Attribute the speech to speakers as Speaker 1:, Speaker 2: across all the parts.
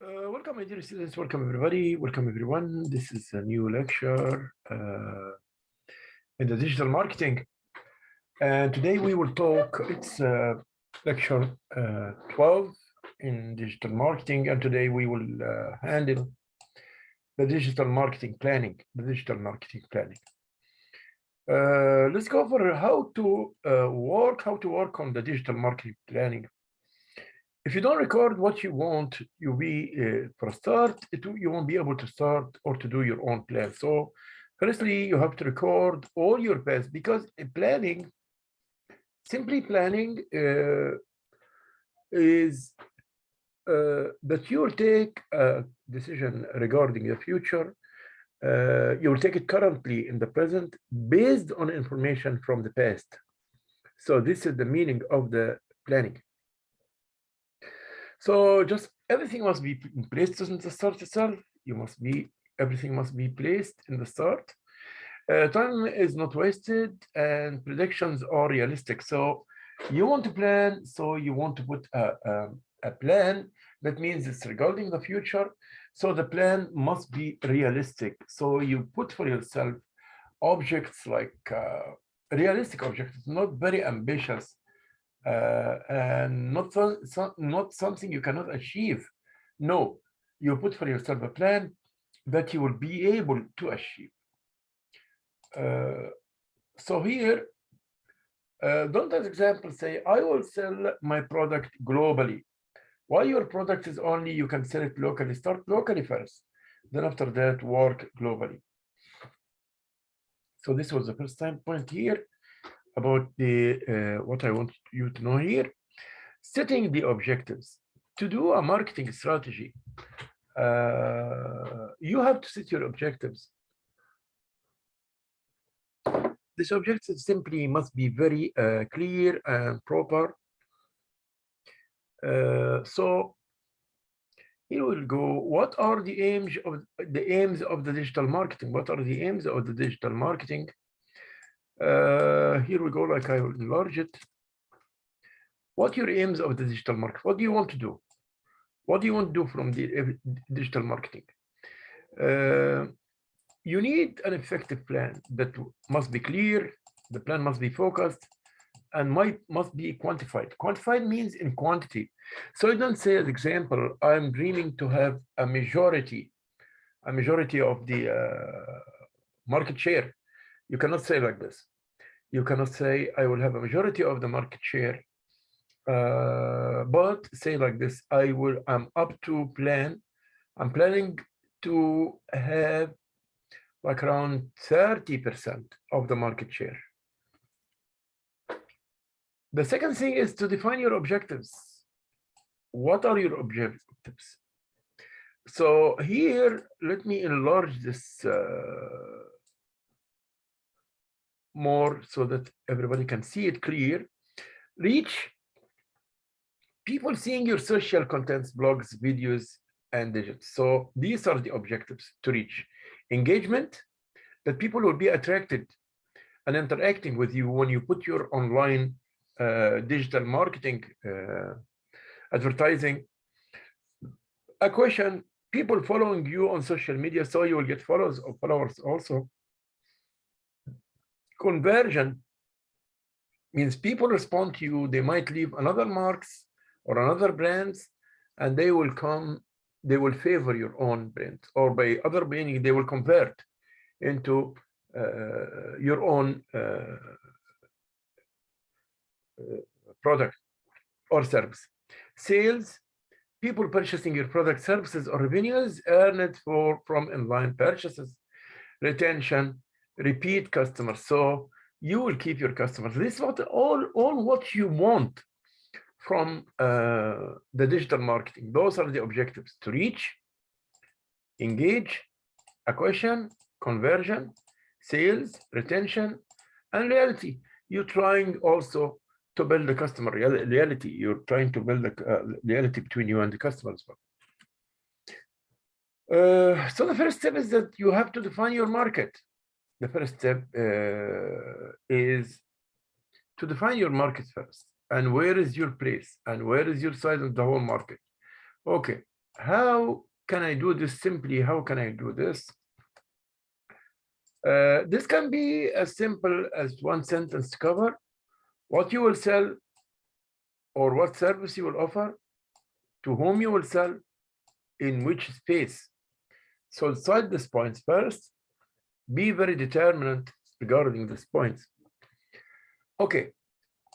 Speaker 1: Welcome, my dear students. Welcome, everybody. Welcome, everyone. This is a new lecture in the digital marketing. And today we will talk, it's lecture 12 in digital marketing. And today we will handle the digital marketing planning, let's go over how to work on the digital marketing planning. If you don't record what you want, you'll be for a start, you won't be able to start or to do your own plan. So firstly, you have to record all your paths, because simply planning is that you will take a decision regarding the future. You will take it currently in the present based on information from the past. So this is the meaning of the planning. So just everything must be placed in the start itself. Everything must be placed in the start. Time is not wasted and predictions are realistic. So you want to plan, so you want to put a plan that means it's regarding the future. So the plan must be realistic. So you put for yourself objects like realistic objects, not very ambitious, and not something you cannot achieve. No, you put for yourself a plan that you will be able to achieve. So here, don't as example say, I will sell my product globally. Why your product is only, you can sell it locally, start locally first. Then after that, work globally. So this was the first time point here about the what I want you to know here. Setting the objectives. To do a marketing strategy, you have to set your objectives. This objective simply must be very clear and proper. So here we'll go. What are the aims of the digital marketing? What are the aims of the digital marketing? Here we go, like I will enlarge it. What are your aims of the digital market? What do you want to do? What do you want to do from the digital marketing? You need an effective plan that must be clear. The plan must be focused and must be quantified. Quantified means in quantity. So you don't say, as example, I'm dreaming to have a majority of the market share. You cannot say like this. You cannot say, I will have a majority of the market share. But say like this, I'm planning to have like around 30% of the market share. The second thing is to define your objectives. What are your objectives? So here, let me enlarge this more so that everybody can see it clear. Reach people seeing your social contents, blogs, videos, and digits. So these are the objectives to reach. Engagement, that people will be attracted and interacting with you when you put your online digital marketing advertising. A question, people following you on social media, so you will get followers also. Conversion means people respond to you, they might leave another marks or another brands, and they will favor your own brand, or by other meaning, they will convert into your own product or service. Sales, people purchasing your product, services, or revenues earned from online purchases. Retention, repeat customers. So you will keep your customers. This is all what you want from the digital marketing. Those are the objectives: to reach, engage, acquisition, conversion, sales, retention, and loyalty. You're trying also to build the customer loyalty. You're trying to build the loyalty between you and the customer as well. So the first step is that you have to define your market. The first step is to define your market first. And where is your place? And where is your size of the whole market? Okay, how can I do this simply? How can I do this? This can be as simple as one sentence to cover what you will sell or what service you will offer, to whom you will sell, in which space. So cite these points first. Be very determined regarding these points. Okay,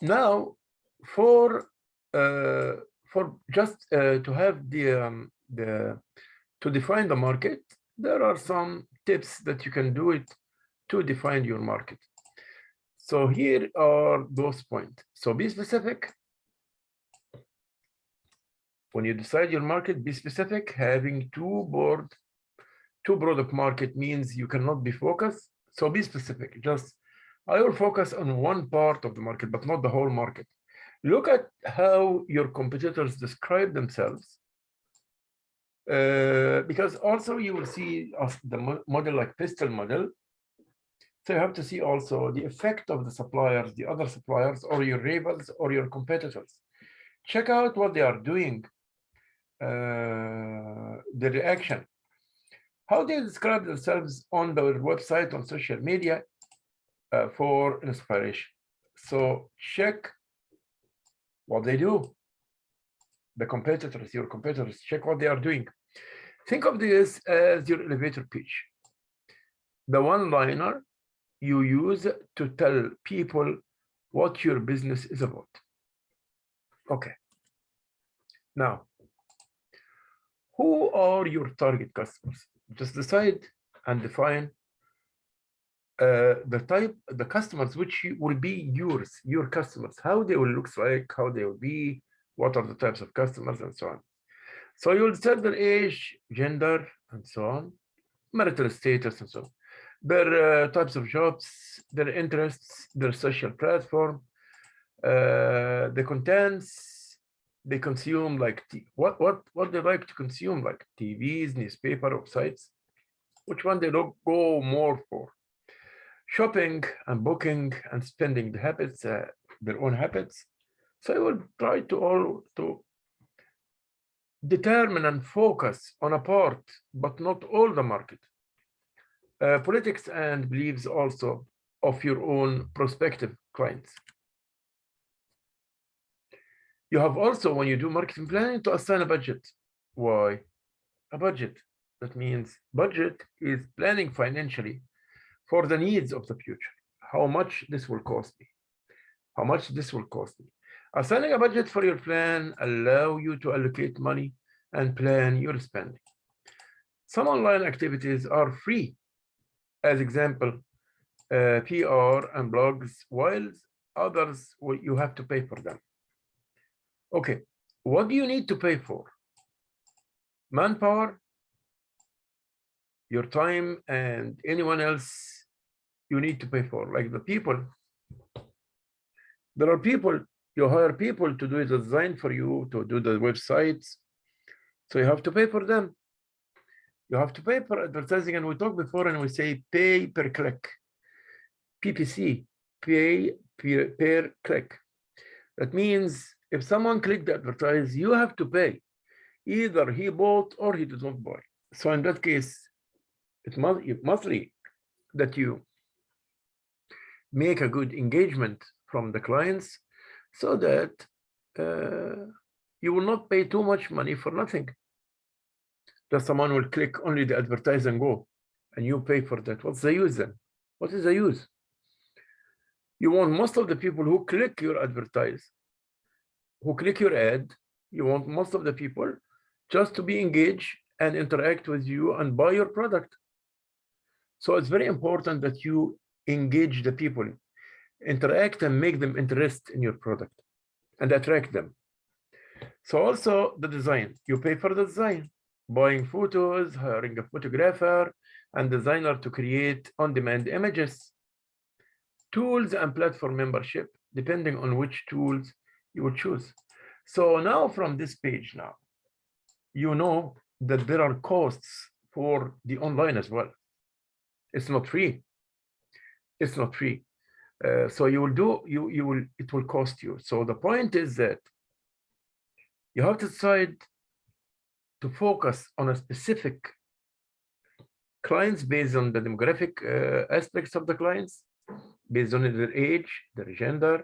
Speaker 1: now for just to have to define the market, there are some tips that you can do it to define your market. So here are those points. So be specific. When you decide your market, be specific. Having too broad of market means you cannot be focused. So be specific. Just, I will focus on one part of the market, but not the whole market. Look at how your competitors describe themselves. Because also you will see the model like pistol model. So you have to see also the effect of the suppliers, the other suppliers, or your rivals or your competitors. Check out what they are doing, the reaction. How they describe themselves on their website, on social media, for inspiration. So check what they do. The competitors, your competitors, check what they are doing. Think of this as your elevator pitch. The one-liner you use to tell people what your business is about. Okay. Now, who are your target customers? Just decide and define the customers which will be your customers, how they will look like, how they will be, what are the types of customers, and so on. So you will set their age, gender, and so on, marital status, and so on, their types of jobs, their interests, their social platform, the contents they consume, like what they like to consume, like TVs, newspaper, websites, which one they don't go more for. Shopping and booking and spending the habits, their own habits. So I will try to determine and focus on a part, but not all the market. Politics and beliefs also of your own prospective clients. You have also, when you do marketing planning, to assign a budget. Why? A budget. That means budget is planning financially for the needs of the future. How much this will cost me? How much this will cost me? Assigning a budget for your plan allow you to allocate money and plan your spending. Some online activities are free, as example, PR and blogs, while others you have to pay for them. Okay, what do you need to pay for? Manpower, your time, and anyone else you need to pay for, like the people. There are people, you hire people to do the design for you, to do the websites. So you have to pay for them. You have to pay for advertising, and we talked before and we say pay per click. PPC, pay per click. That means if someone clicked the advertise, you have to pay. Either he bought or he did not buy. So in that case, it must be that you make a good engagement from the clients so that you will not pay too much money for nothing. Just someone will click only the advertise and go, and you pay for that. What's the use then? What is the use? You want most of the people who click your advertise, who click your ad, you want most of the people just to be engaged and interact with you and buy your product. So it's very important that you engage the people, interact and make them interest in your product and attract them. So also the design, you pay for the design, buying photos, hiring a photographer and designer to create on-demand images, tools and platform membership, depending on which tools you would choose. So now from this page now, you know that there are costs for the online as well. It's not free. It's not free. So you will do, it will cost you. So the point is that you have to decide to focus on a specific clients based on the demographic aspects of the clients, based on their age, their gender,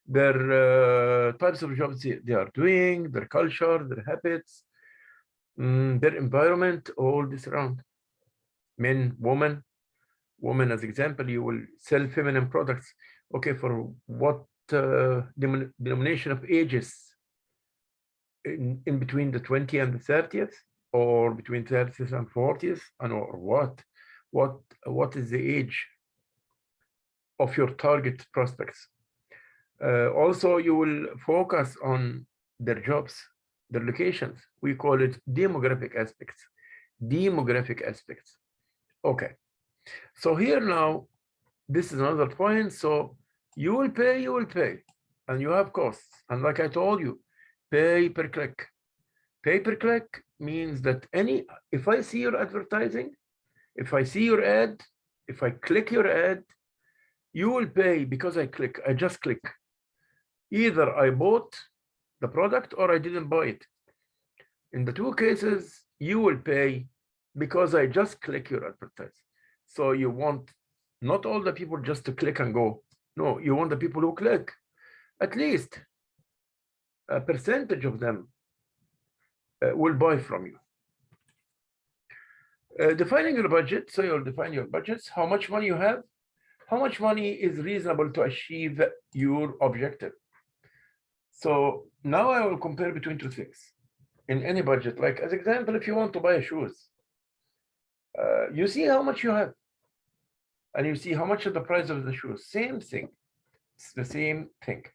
Speaker 1: their types of jobs they are doing, their culture, their habits, their environment, all this around. Men, women. Women, as example, you will sell feminine products. Okay, for what denomination of ages? In between the 20 and the 30th, or between 30th and 40th, and or what is the age of your target prospects? Also, you will focus on their jobs, their locations. We call it demographic aspects. Demographic aspects. Okay. So here now, this is another point. So you will pay, and you have costs. And like I told you, pay per click. Pay per click means that if I see your advertising, if I see your ad, if I click your ad, you will pay because I just click. Either I bought the product or I didn't buy it. In the two cases, you will pay because I just click your advertising. So you want not all the people just to click and go. No, you want the people who click. At least a percentage of them will buy from you. Defining your budget. So you'll define your budgets, how much money you have, how much money is reasonable to achieve your objective. So now I will compare between two things in any budget. Like as example, if you want to buy shoes, you see how much you have, and you see how much is the price of the shoes. Same thing. It's the same thing,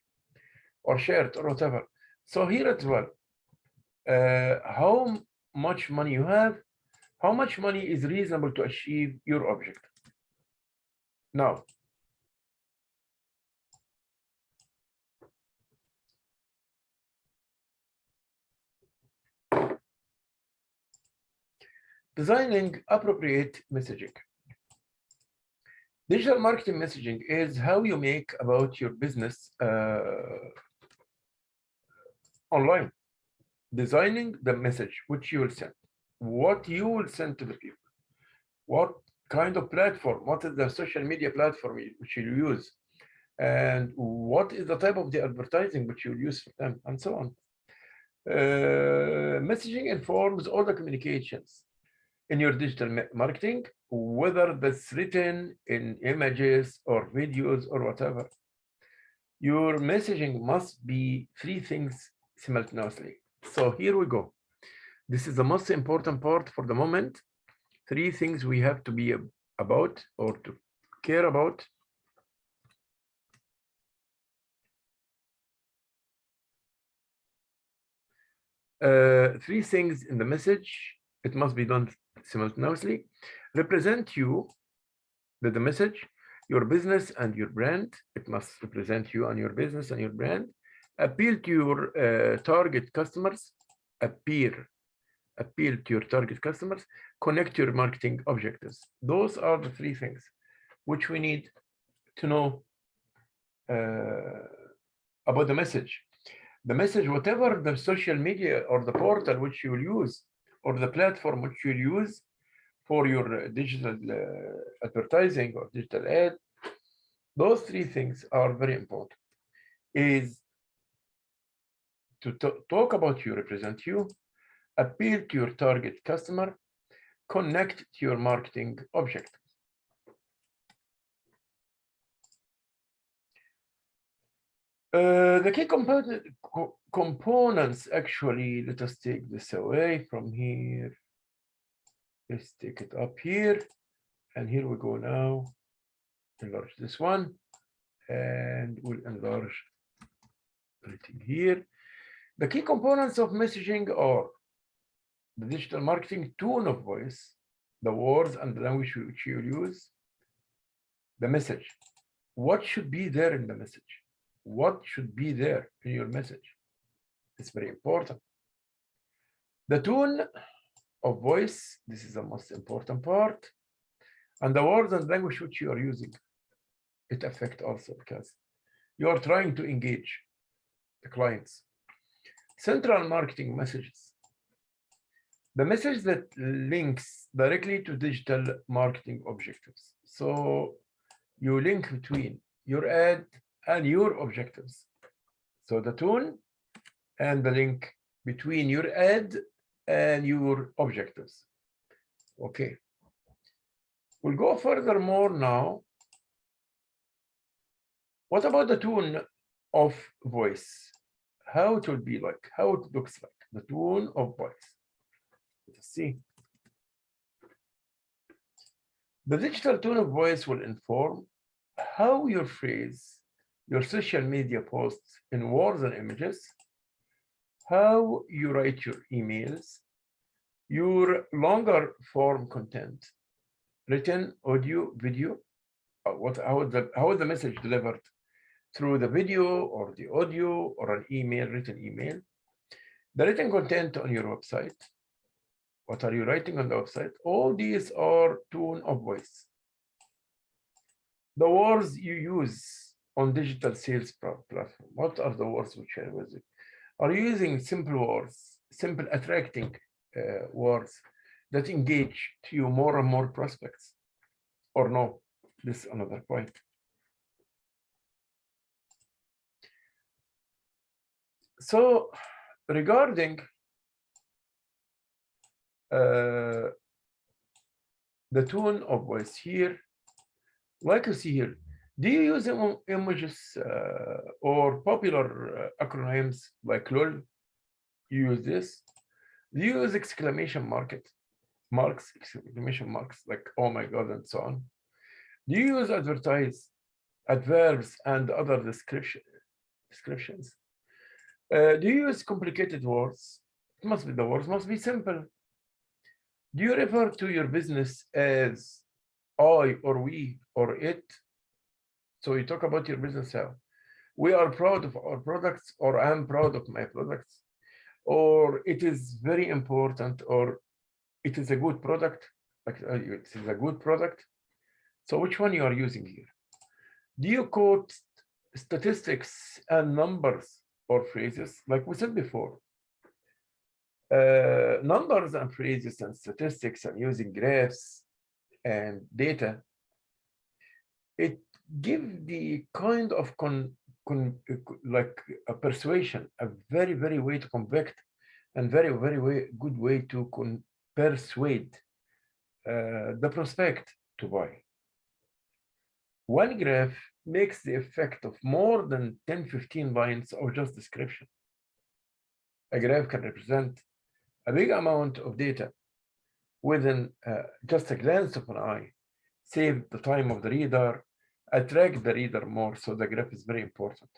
Speaker 1: or shirt or whatever. So here as well, how much money you have, how much money is reasonable to achieve your objective. Now, designing appropriate messaging. Digital marketing messaging is how you make about your business online. Designing the message which you will send, what you will send to the people, what kind of platform, what is the social media platform which you use, and what is the type of the advertising which you use for them, and so on. Messaging informs all the communications in your digital marketing, whether that's written in images or videos or whatever. Your messaging must be three things simultaneously. So here we go. This is the most important part for the moment. Three things we have to be about or to care about. Three things in the message. It must be done simultaneously. Represent you, the message, your business and your brand. It must represent you and your business and your brand. Appeal to your target customers. Appeal to your target customers. Connect your marketing objectives. Those are the three things which we need to know about the message. The message, whatever the social media or the portal which you will use, or the platform which you will use for your digital advertising or digital ad, those three things are very important. Is to talk about you, represent you, appeal to your target customer, connect to your marketing objectives. The key components, actually, let us take this away from here. Let's take it up here. And here we go now. Enlarge this one. And we'll enlarge everything here. The key components of messaging are the digital marketing tone of voice, the words and the language which you use, the message. What should be there in the message? What should be there in your message? It's very important. The tone of voice, this is the most important part. And the words and language which you are using, it affects also because you are trying to engage the clients. Central marketing messages. the message that links directly to digital marketing objectives. So you link between your ad and your objectives. So the tone and the link between your ad and your objectives. Okay. We'll go furthermore now. What about the tone of voice? How it will be like, how it looks like, the tone of voice. Let's see. The digital tone of voice will inform how your phrase, your social media posts in words and images, how you write your emails, your longer form content, written, audio, video, how is the message delivered through the video or the audio or an email, written email, the written content on your website. What are you writing on the website? All these are tone of voice. The words you use on digital sales platform. What are the words which are using? Are you using simple words, simple attracting words that engage to you more and more prospects? Or no? This is another point. So regarding the tone of voice here, like you see here, do you use images or popular acronyms like LOL? You use this? Do you use exclamation marks, exclamation marks, like oh my God, and so on? Do you use adverbs, and other descriptions? Do you use complicated words? It must be, the words must be simple. Do you refer to your business as I or we or it? So you talk about your business how? We are proud of our products, or I'm proud of my products, or it is very important, or it is a good product, like it is a good product. So which one you are using here? Do you quote statistics and numbers or phrases? Like we said before, numbers and phrases and statistics and using graphs and data, it gives the kind of like a persuasion, a very, very way to convict, and very, very good way to persuade the prospect to buy. One graph makes the effect of more than 10-15 lines of just description. A graph can represent a big amount of data within just a glance of an eye, save the time of the reader, attract the reader more. So the graph is very important.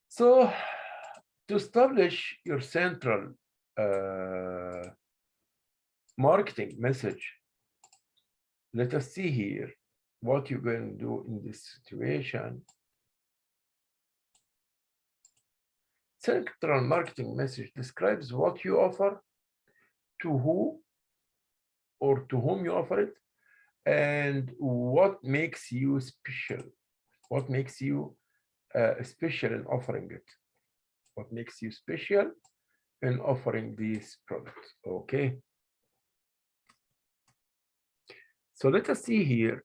Speaker 1: So to establish your central marketing message, let us see here what you're going to do in this situation. Central marketing message describes what you offer, to who or to whom you offer it, and what makes you special. What makes you special in offering it? What makes you special in offering these products? Okay. So let us see here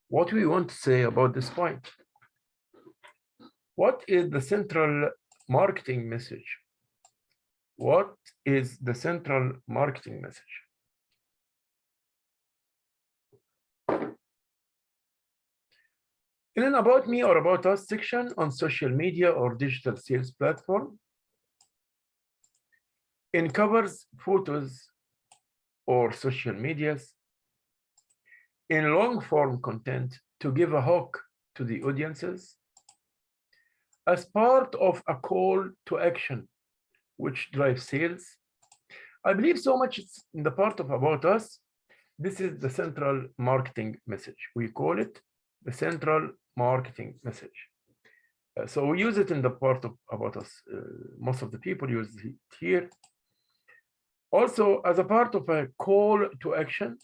Speaker 1: what we want to say about this point. What is the central marketing message? What is the central marketing message? In an About Me or About Us section on social media or digital sales platform, in covers, photos, or social medias, in long form content to give a hook to the audiences, as part of a call to action which drives sales. I believe so much it's in the part of About Us. This is the central marketing message. We call it the central marketing message. So we use it in the part of About Us. Most of the people use it here. Also, as a part of a call to action,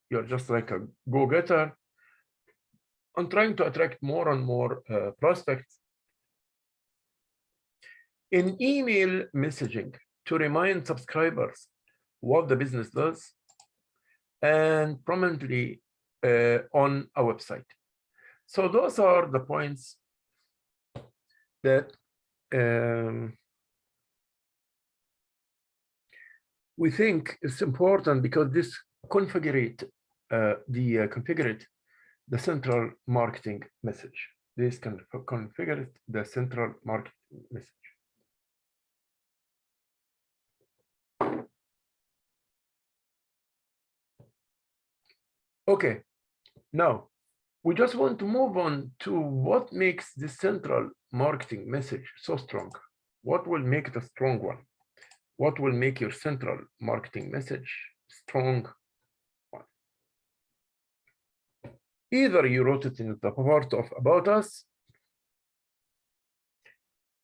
Speaker 1: you're just like a go-getter on trying to attract more and more prospects. In email messaging to remind subscribers what the business does, and prominently on a website. So those are the points that we think is important, because this configure the central marketing message. This can configure the central marketing message. Okay, now we just want to move on to what makes the central marketing message so strong. What will make it a strong one? What will make your central marketing message strong one? Either you wrote it in the part of About Us.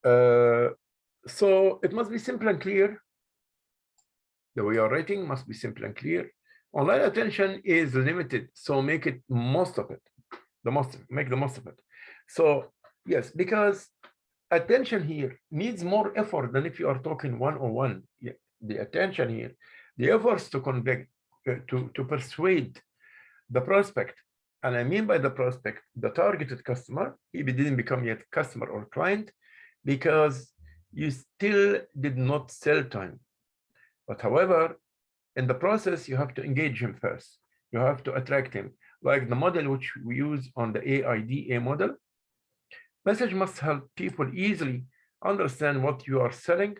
Speaker 1: So it must be simple and clear. The way you're writing must be simple and clear. Online attention is limited, so make it most of it. Make the most of it. So yes, because attention here needs more effort than if you are talking one-on-one. The attention here, the efforts to convey, to persuade the prospect, and I mean by the prospect, the targeted customer, if it didn't become yet customer or client, because you still did not sell time. But however, in the process, you have to engage him first. You have to attract him. Like the model which we use on the AIDA model, message must help people easily understand what you are selling.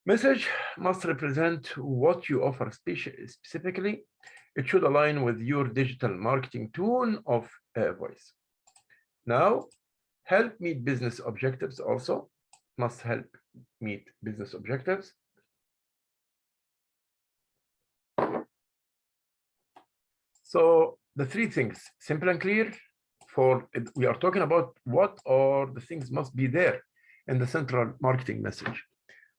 Speaker 1: Message must represent what you offer specifically. It should align with your digital marketing tone of voice. Now, help meet business objectives also. Must help meet business objectives. So the three things, simple and clear. We are talking about what are the things must be there in the central marketing message.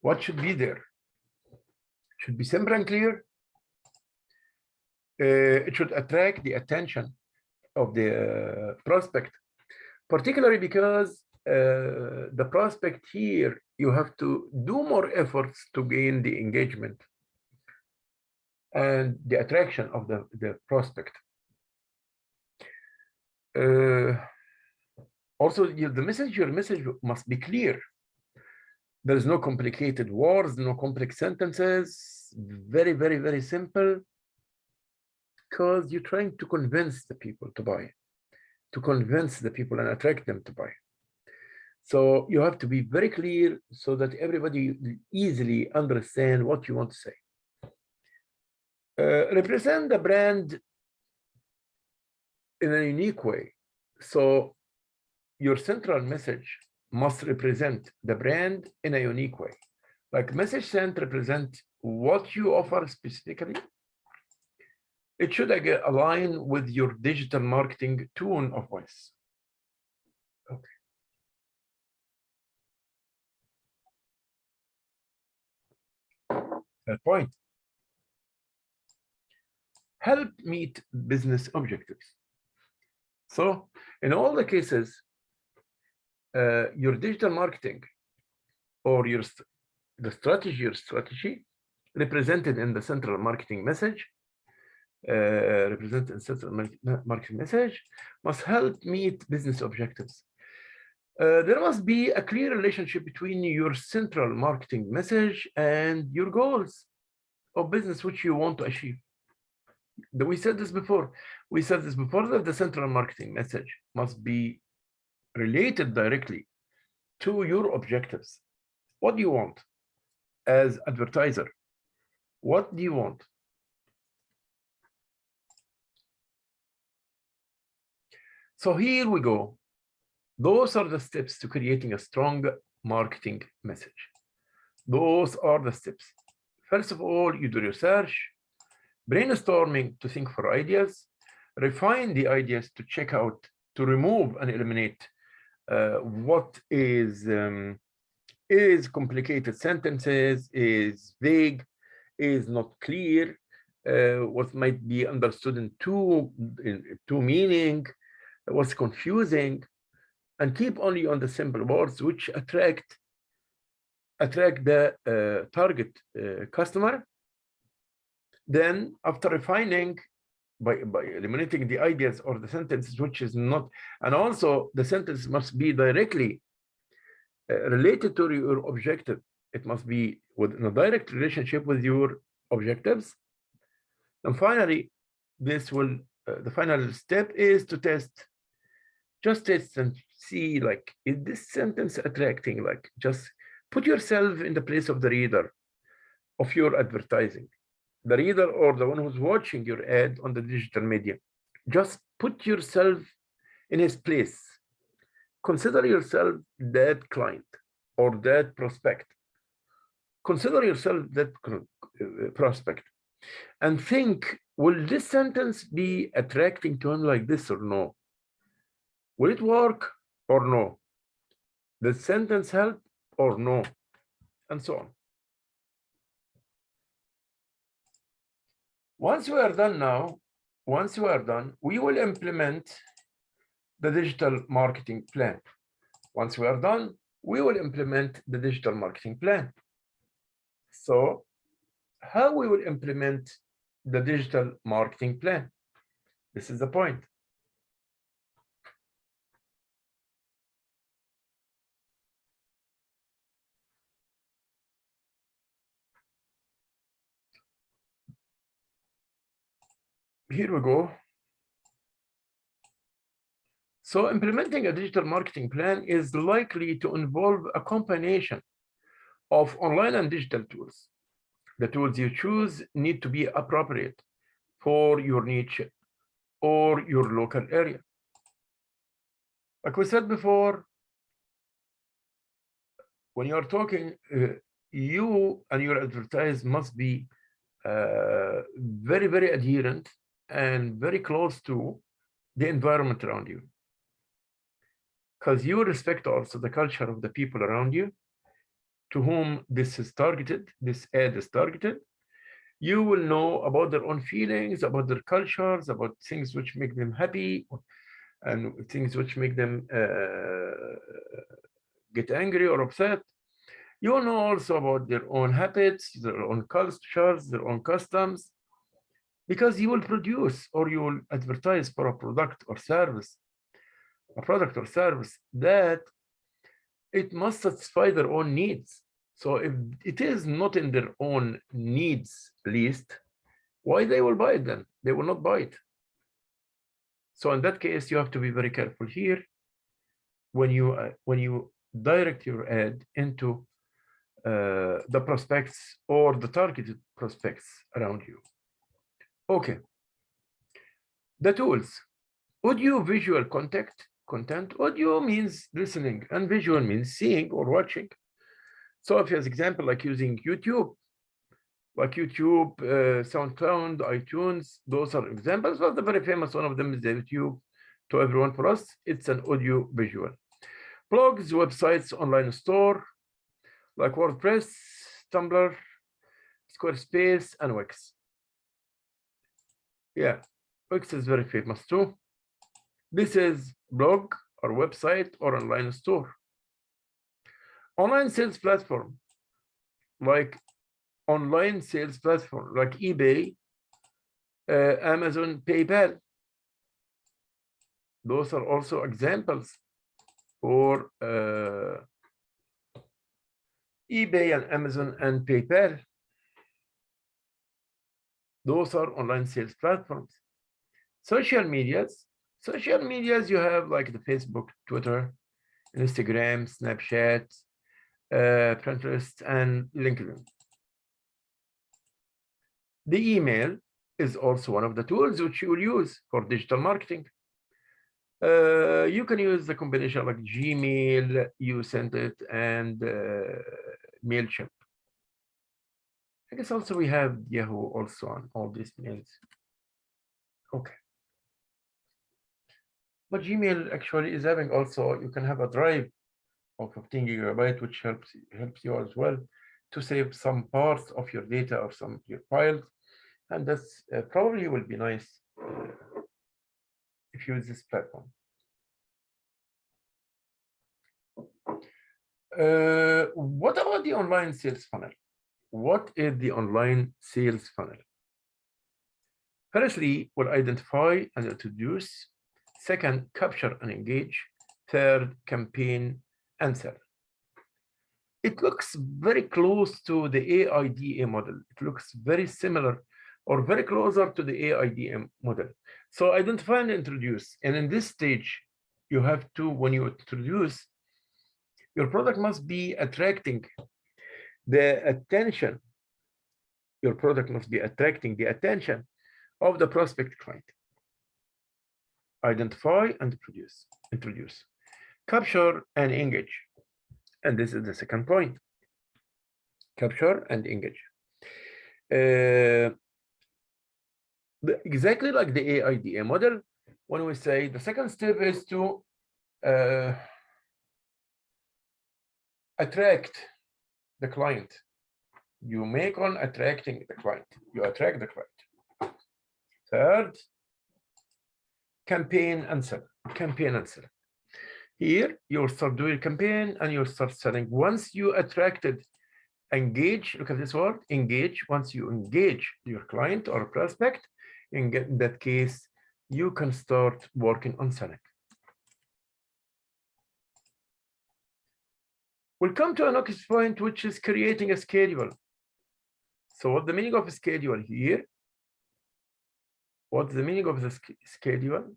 Speaker 1: What should be there? It should be simple and clear. It should attract the attention of the prospect, particularly because the prospect here, you have to do more efforts to gain the engagement and the attraction of the prospect. Also, your message must be clear. There is no complicated words, no complex sentences, very, very, very simple, because you're trying to convince the people to buy, to convince the people and attract them to buy. So you have to be very clear so that everybody easily understand what you want to say. Represent the brand in a unique way. So your central message must represent the brand in a unique way. Like message sent represent what you offer specifically. It should again align with your digital marketing tone of voice. Okay. Third point. Help meet business objectives. So in all the cases, your digital marketing or the strategy represented in the central marketing message, must help meet business objectives. There must be a clear relationship between your central marketing message and your goals of business which you want to achieve. We said this before. We said this before, that the central marketing message must be related directly to your objectives. What do you want as advertiser? What do you want? So here we go. Those are the steps to creating a strong marketing message. Those are the steps. First of all, you do research, brainstorming to think for ideas, refine the ideas to check out, to remove and eliminate what is complicated sentences, is vague, is not clear, what might be understood in two meaning, what's confusing, and keep only on the simple words which attract attract the target customer. Then after refining by eliminating the ideas or the sentences which is not, and also the sentence must be directly related to your objective. It must be within a direct relationship with your objectives. And finally, this will the final step is to test. Just test and see, like, is this sentence attracting? Like, just put yourself in the place of the reader of your advertising, the reader or the one who's watching your ad on the digital media. Just put yourself in his place. Consider yourself that client or that prospect. Consider yourself that prospect and think, will this sentence be attracting to him like this or no? Will it work or no? The sentence help or no? And so on. Once we are done now, once we are done, we will implement the digital marketing plan. Once we are done, we will implement the digital marketing plan. So how we will implement the digital marketing plan? This is the point. Here we go. So implementing a digital marketing plan is likely to involve a combination of online and digital tools. The tools you choose need to be appropriate for your niche or your local area. Like we said before, when you are talking, you and your advertise must be very, very adherent and very close to the environment around you. Because you respect also the culture of the people around you to whom this is targeted, this ad is targeted. You will know about their own feelings, about their cultures, about things which make them happy and things which make them get angry or upset. You will know also about their own habits, their own cultures, their own customs, because you will produce or you will advertise for a product or service, that it must satisfy their own needs. So if it is not in their own needs list, why they will buy it then? They will not buy it. So in that case, you have to be very careful here when you direct your ad into the prospects or the targeted prospects around you. Okay. The tools. Audio visual content. Audio means listening and visual means seeing or watching. So if as example, like using YouTube, SoundCloud, iTunes, those are examples, but the very famous one of them is YouTube. To everyone, for us, it's an audio visual. Blogs, websites, online store, like WordPress, Tumblr, Squarespace, and Wix. Yeah, Wix is very famous too. This is blog or website or online store. Online sales platform, like eBay, Amazon, PayPal. Those are also examples for eBay and Amazon and PayPal. Those are online sales platforms. Social medias, you have like the Facebook, Twitter, Instagram, Snapchat, Pinterest, and LinkedIn. The email is also one of the tools which you will use for digital marketing. You can use the combination like Gmail, you send it, and MailChimp. I guess also we have Yahoo also on all these mails. Okay. But Gmail actually is having also, you can have a drive of 15 gigabyte, which helps you as well to save some parts of your data or some of your files. And that's probably will be nice if you use this platform. What about the online sales funnel? What is the online sales funnel? Firstly, we'll identify and introduce. Second, capture and engage. Third, campaign and sell. It looks very close to the AIDA model. It looks very similar or very closer to the AIDA model. So identify and introduce. And in this stage, you have to, when you introduce, your product must be attracting the attention. Your product must be attracting the attention of the prospect client. Identify and introduce. Capture and engage. And this is the second point. Capture and engage. Exactly like the AIDA model, when we say the second step is to attract the client. You make on attracting the client. You attract the client. Third, campaign and sell. Campaign and sell. Here, you'll start doing campaign and you'll start selling. Once you attracted, engage, look at this word, engage. Once you engage your client or prospect, in that case, you can start working on selling. We'll come to a next point, which is creating a schedule. So what's the meaning of a schedule here? What's the meaning of the schedule?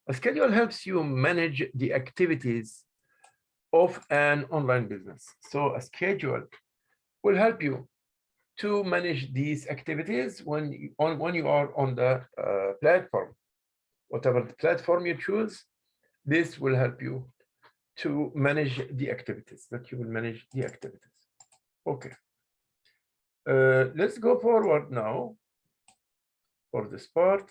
Speaker 1: A schedule helps you manage the activities of an online business. So a schedule will help you to manage these activities when you are on the platform. Whatever the platform you choose, this will help you to manage the activities, that you will manage the activities. Okay. Let's go forward now for this part.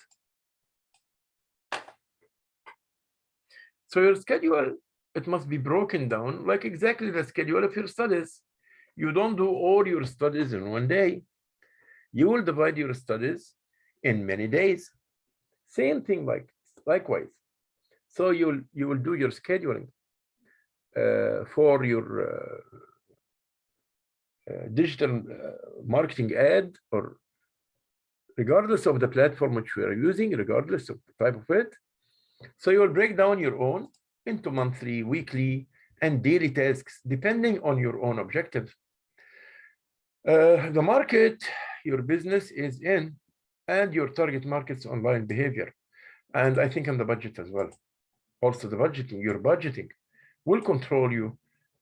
Speaker 1: So your schedule, it must be broken down like exactly the schedule of your studies. You don't do all your studies in one day. You will divide your studies in many days. Same thing likewise. So you will do your scheduling for your digital marketing ad, or regardless of the platform which we are using, regardless of the type of it. So you will break down your own into monthly, weekly, and daily tasks, depending on your own objective. The market your business is in, and your target market's online behavior. And I think on the budget as well. Also the budgeting, your budgeting will control you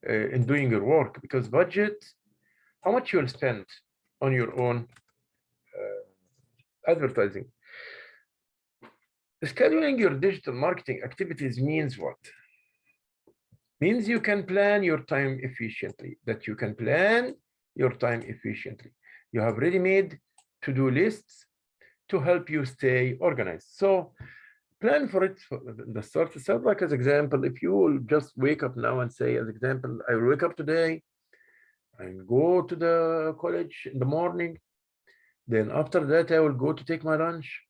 Speaker 1: in doing your work, because budget, how much you'll spend on your own advertising. Scheduling your digital marketing activities means what? Means you can plan your time efficiently, that you can plan your time efficiently. You have ready-made to-do lists to help you stay organized. So plan for it for the start itself. Like as example, if you will just wake up now and say, as example, I will wake up today and go to the college in the morning. Then after that, I will go to take my lunch.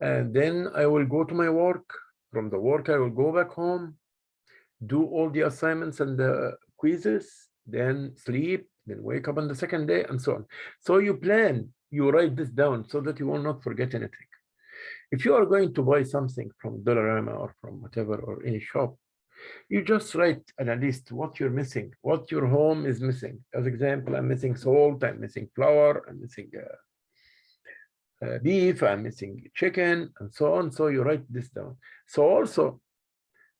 Speaker 1: And then I will go to my work. From the work, I will go back home, do all the assignments and the quizzes, then sleep, then wake up on the second day, and so on. So you plan, you write this down so that you will not forget anything. If you are going to buy something from Dollarama or from whatever, or any shop, you just write on a list what you're missing, what your home is missing. As example, I'm missing salt, I'm missing flour, I'm missing beef, I'm missing chicken, and so on. So you write this down. So also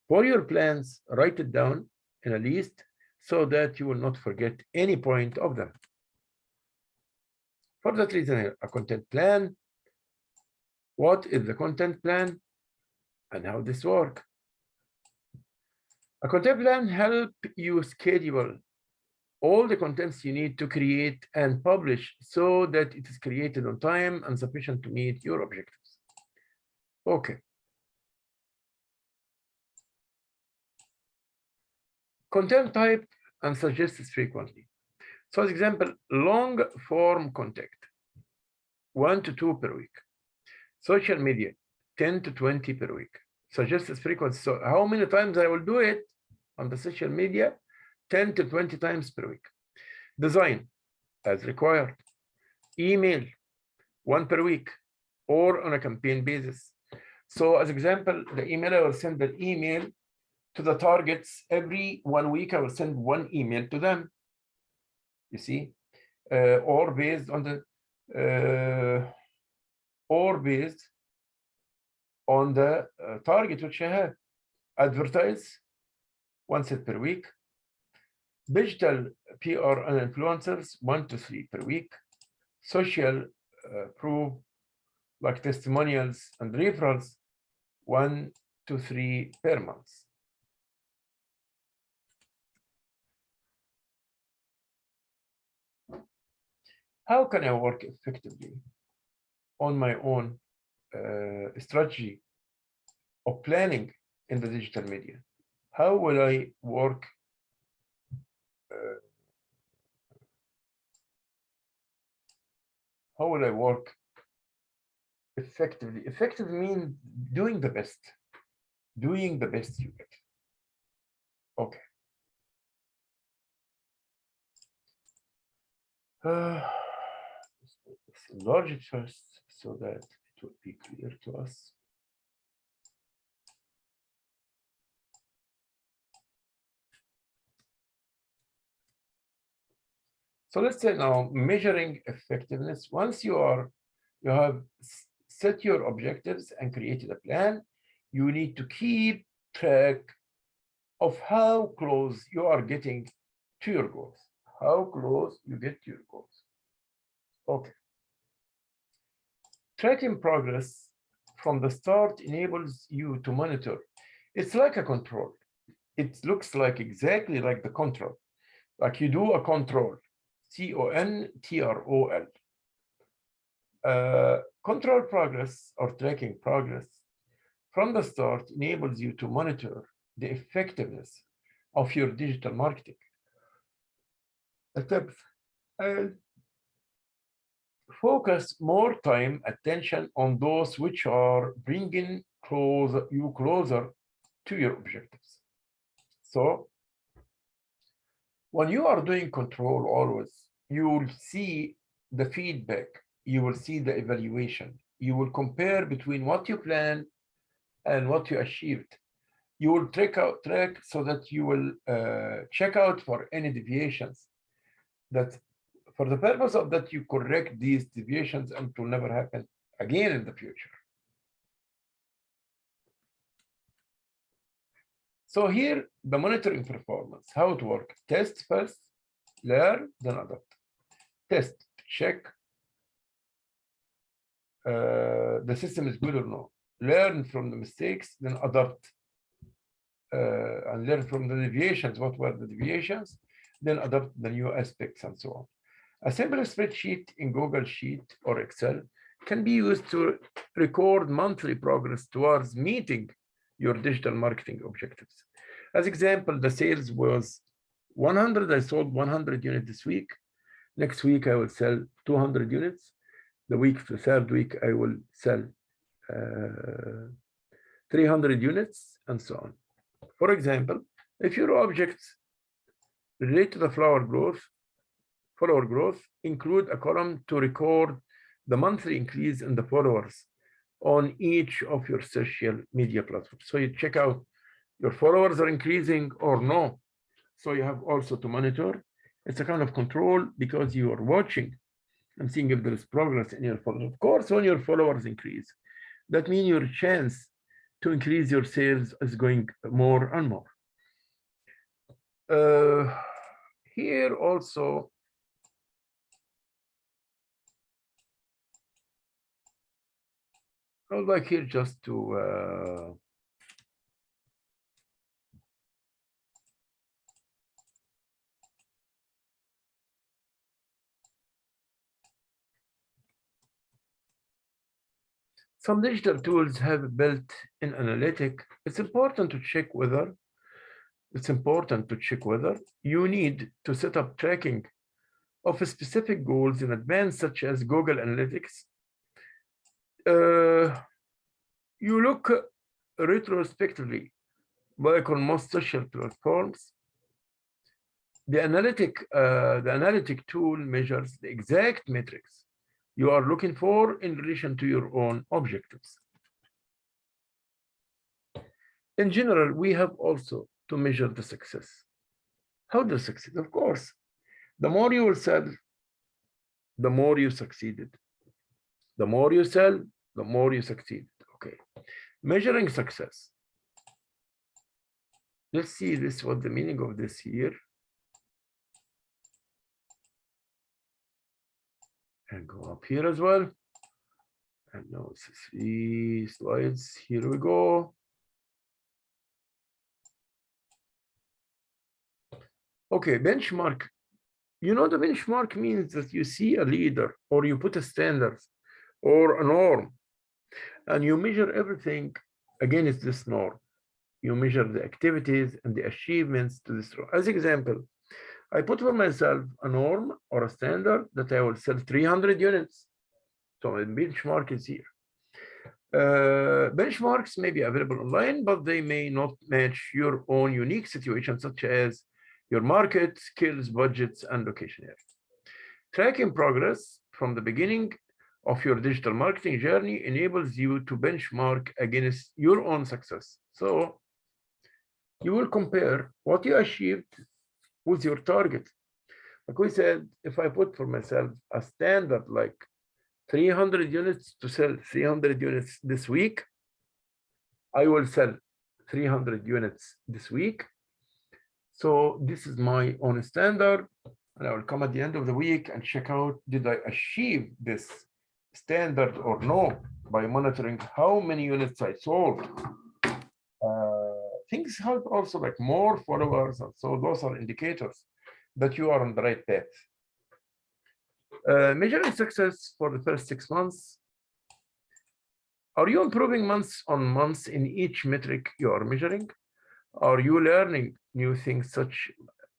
Speaker 1: for your plans, write it down in a list so that you will not forget any point of them. For that reason, a content plan. What is the content plan and how this works? A content plan helps you schedule all the contents you need to create and publish so that it is created on time and sufficient to meet your objectives. Okay. Content type and suggested frequently. So as example, long form content, 1 to 2 per week. Social media, 10 to 20 per week. suggested frequency. So how many times I will do it on the social media? 10 to 20 times per week. Design as required. Email 1 per week or on a campaign basis. So as example, the email, I will send an email to the targets every 1 week. I will send 1 email to them, you see, or based on the target which I have. Advertise 1 set per week. Digital PR and influencers 1 to 3 per week. Social proof like testimonials and referrals 1 to 3 per month. How can I work effectively on my own strategy of planning in the digital media? How will I work effectively? Effective means doing the best you get. Okay. Let's enlarge it first so that it will be clear to us. So let's say now measuring effectiveness. Once you have set your objectives and created a plan, you need to keep track of how close you are getting to your goals. How close you get to your goals. Okay. Tracking progress from the start enables you to monitor. It's like a control. It looks like exactly like the control. Like you do a control, CONTROL. Control progress or tracking progress from the start enables you to monitor the effectiveness of your digital marketing attempts and focus more time, attention on those which are bringing you closer to your objectives. So when you are doing control always, you will see the feedback, you will see the evaluation, you will compare between what you planned and what you achieved. You will track so that you will check out for any deviations. That for the purpose of that, you correct these deviations and it will never happen again in the future. So here, the monitoring performance, how it works. Test first, learn, then adopt. Test, check the system is good or no. Learn from the mistakes, then adopt. And learn from the deviations, what were the deviations, then adopt the new aspects and so on. A simple spreadsheet in Google Sheet or Excel can be used to record monthly progress towards meeting your digital marketing objectives. As example, the sales was 100, I sold 100 units this week. Next week, I will sell 200 units. The third week, I will sell 300 units and so on. For example, if your objects relate to the follower growth, include a column to record the monthly increase in the followers on each of your social media platforms. So you check out your followers are increasing or no. So you have also to monitor. It's a kind of control because you are watching and seeing if there is progress in your followers. Of course, when your followers increase, that means your chance to increase your sales is going more and more. Here also, I would like here just to some digital tools have built-in analytic. It's important to check whether you need to set up tracking of specific goals in advance, such as Google Analytics. You look retrospectively, like on most social platforms. The analytic tool measures the exact metrics you are looking for in relation to your own objectives. In general, we have also to measure the success. How to succeed? Of course, the more you will sell, the more you succeeded. The more you sell, the more you succeed. Okay. Measuring success. Let's see this, what the meaning of this here. And go up here as well. And now it's 3 slides. Here we go. Okay, benchmark. You know, the benchmark means that you see a leader, or you put a standard or a norm, and you measure everything against this norm. You measure the activities and the achievements to this norm. As example, I put for myself a norm or a standard that I will sell 300 units. So the benchmark is here. Benchmarks may be available online, but they may not match your own unique situation, such as your market, skills, budgets, and location area. Tracking progress from the beginning of your digital marketing journey enables you to benchmark against your own success. So you will compare what you achieved with your target. Like we said, if I put for myself a standard like 300 units to sell 300 units this week, I will sell 300 units this week. So this is my own standard, and I will come at the end of the week and check out, did I achieve this standard or no, by monitoring how many units I sold. Things help also, like more followers, and so those are indicators that you are on the right path. Measuring success for the first 6 months. Are you improving months on months in each metric you are measuring? Are you learning new things such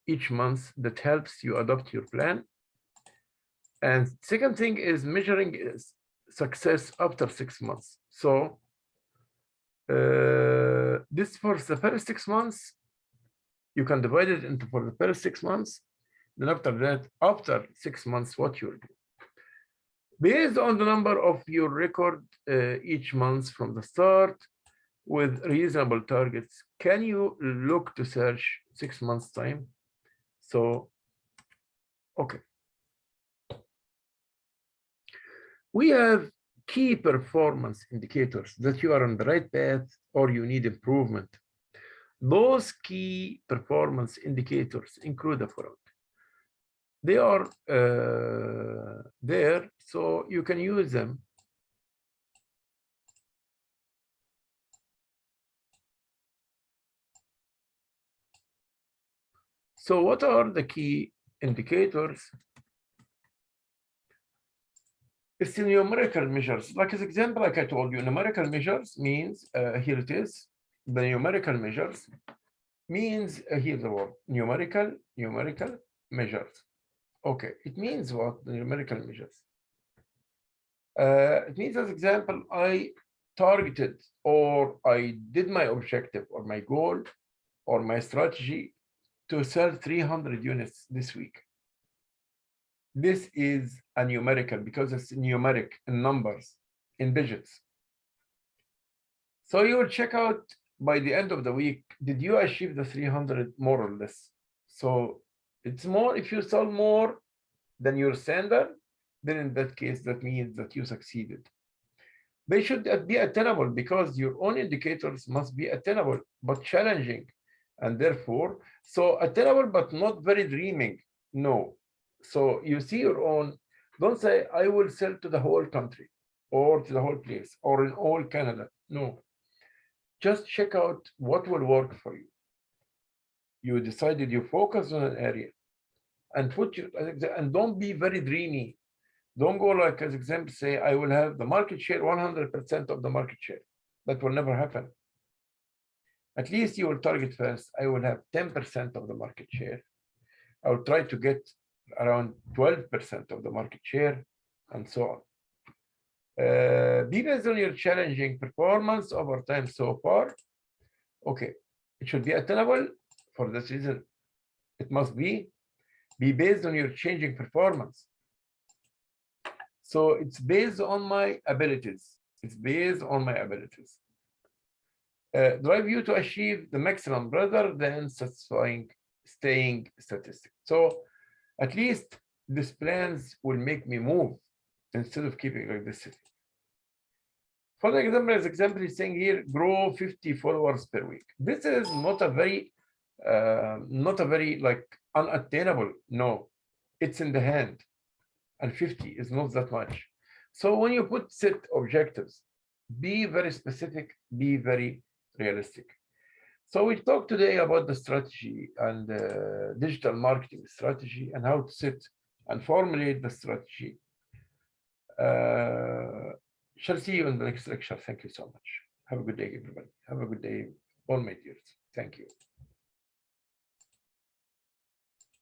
Speaker 1: each month that helps you adopt your plan? And second thing is measuring success after 6 months. So this for the first 6 months, you can divide it into for the first 6 months. Then after that, after 6 months, what you'll do. Based on the number of your record each month from the start, with reasonable targets, can you look to search 6 months time? So, okay. We have key performance indicators that you are on the right path or you need improvement. Those key performance indicators include the following. They are there, so you can use them. So what are the key indicators? It's the numerical measures. Like as example, like I told you, numerical measures means, here it is, the numerical measures means, here's the word, numerical measures. Okay, it means what, the numerical measures? It means, as example, I targeted or I did my objective or my goal or my strategy to sell 300 units this week. This is a numerical because it's numeric in numbers, in digits. So you will check out by the end of the week, did you achieve the 300 more or less? So it's more, if you sell more than your standard, then in that case, that means that you succeeded. They should be attainable because your own indicators must be attainable, but challenging. And therefore, so attainable, but not very dreaming. No. So you see your own, don't say, I will sell to the whole country or to the whole place or in all Canada. No. Just check out what will work for you. You decided you focus on an area and put your, and don't be very dreamy. Don't go like, as example, say, I will have the market share, 100% of the market share. That will never happen. At least you will target first, I will have 10% of the market share. I will try to get around 12% of the market share, and so on. Be based on your challenging performance over time so far. Okay, it should be attainable. For this reason, it must be based on your changing performance. So it's based on my abilities. It's based on my abilities. Drive you to achieve the maximum rather than satisfying staying statistic. So at least these plans will make me move instead of keeping like this. For the example is saying here, grow 50 followers per week. This is not a very like unattainable. No, it's in the hand, and 50 is not that much. So when you put set objectives, be very specific, be very realistic. So we talked today about the strategy and digital marketing strategy and how to set and formulate the strategy. Shall see you in the next lecture. Thank you so much. Have a good day, everybody. Have a good day, all my dears. Thank you.